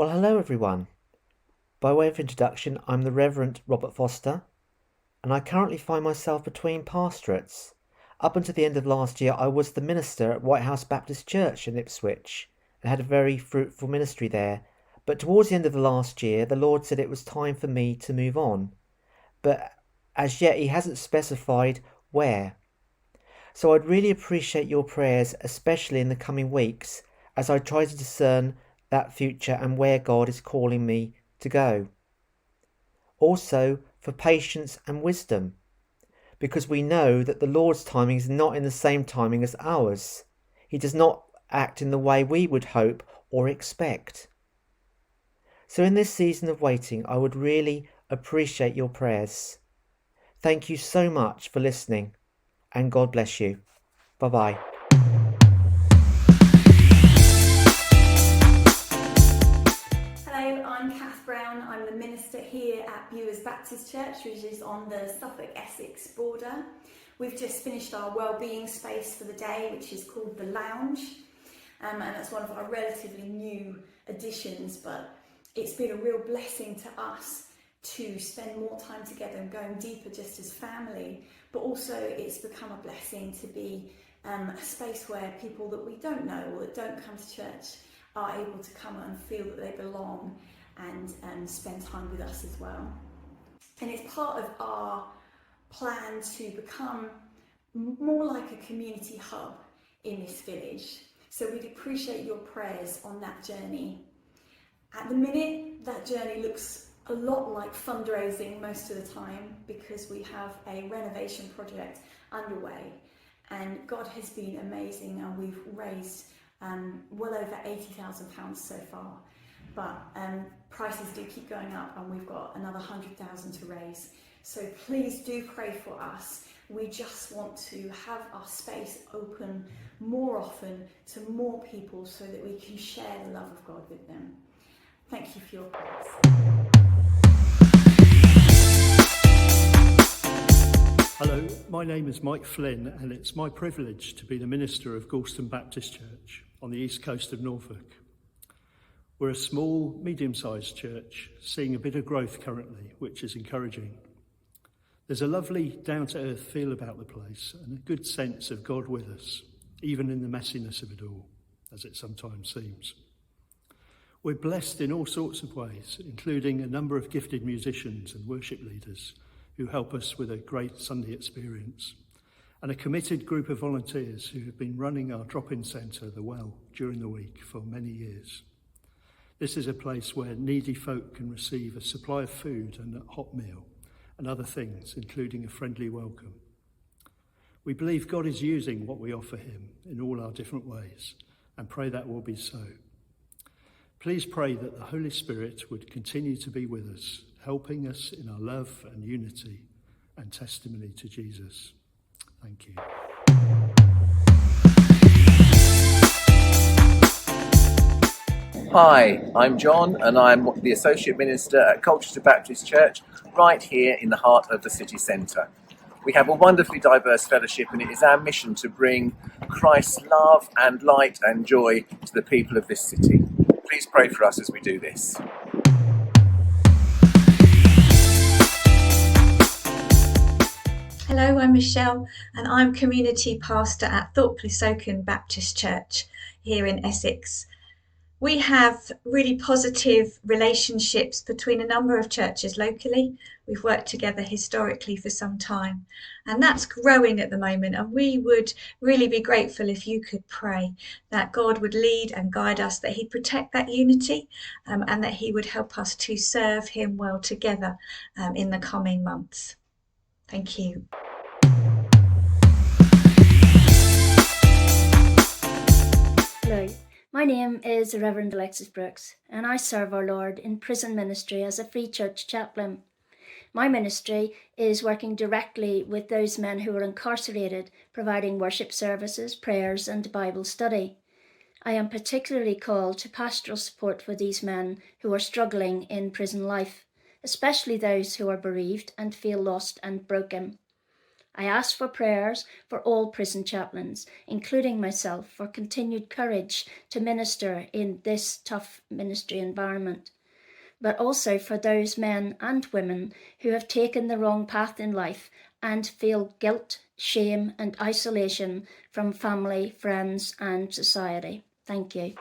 Well, hello everyone. By way of introduction, I'm the Reverend Robert Foster, and I currently find myself between pastorates. Up until the end of last year, I was the minister at White House Baptist Church in Ipswich and had a very fruitful ministry there. But towards the end of the last year, the Lord said it was time for me to move on. But as yet, He hasn't specified where. So I'd really appreciate your prayers, especially in the coming weeks, as I try to discern that future and where God is calling me to go. Also, for patience and wisdom, because we know that the Lord's timing is not in the same timing as ours. He does not act in the way we would hope or expect. So in this season of waiting, I would really appreciate your prayers. Thank you so much for listening, and God bless you. Bye-bye. Hello, I'm Kath Brown. I'm the minister here at Bewers Baptist Church, which is on the Suffolk-Essex border. We've just finished our wellbeing space for the day, which is called the Lounge, and that's one of our relatively new additions, but it's been a real blessing to us to spend more time together and going deeper just as family, but also it's become a blessing to be a space where people that we don't know or that don't come to church are able to come and feel that they belong and spend time with us as well. And it's part of our plan to become more like a community hub in this village. So we'd appreciate your prayers on that journey. At the minute, that journey looks a lot like fundraising most of the time because we have a renovation project underway, and God has been amazing, and we've raised well over £80,000 so far, but prices do keep going up and we've got another 100,000 to raise. So please do pray for us. We just want to have our space open more often to more people so that we can share the love of God with them. Thank you for your prayers. Hello, my name is Mike Flynn, and it's my privilege to be the minister of Galston Baptist Church on the east coast of Norfolk. We're a small, medium-sized church, seeing a bit of growth currently, which is encouraging. There's a lovely, down-to-earth feel about the place and a good sense of God with us, even in the messiness of it all, as it sometimes seems. We're blessed in all sorts of ways, including a number of gifted musicians and worship leaders who help us with a great Sunday experience, and a committed group of volunteers who have been running our drop-in centre, The Well, during the week for many years. This is a place where needy folk can receive a supply of food and a hot meal and other things, including a friendly welcome. We believe God is using what we offer him in all our different ways, and pray that will be so. Please pray that the Holy Spirit would continue to be with us, helping us in our love and unity and testimony to Jesus. Thank you. Hi, I'm John, and I'm the Associate Minister at Colchester Baptist Church, right here in the heart of the city centre. We have a wonderfully diverse fellowship, and it is our mission to bring Christ's love and light and joy to the people of this city. Please pray for us as we do this. Hello, I'm Michelle, and I'm Community Pastor at Thorpley Soken Baptist Church here in Essex. We have really positive relationships between a number of churches locally. We've worked together historically for some time, and that's growing at the moment. And we would really be grateful if you could pray that God would lead and guide us, that he'd protect that unity, and that he would help us to serve him well together in the coming months. Thank you. Hello, my name is the Reverend Alexis Brooks, and I serve our Lord in prison ministry as a Free Church chaplain. My ministry is working directly with those men who are incarcerated, providing worship services, prayers and Bible study. I am particularly called to pastoral support for these men who are struggling in prison life, especially those who are bereaved and feel lost and broken. I ask for prayers for all prison chaplains, including myself, for continued courage to minister in this tough ministry environment, but also for those men and women who have taken the wrong path in life and feel guilt, shame, and isolation from family, friends, and society. Thank you.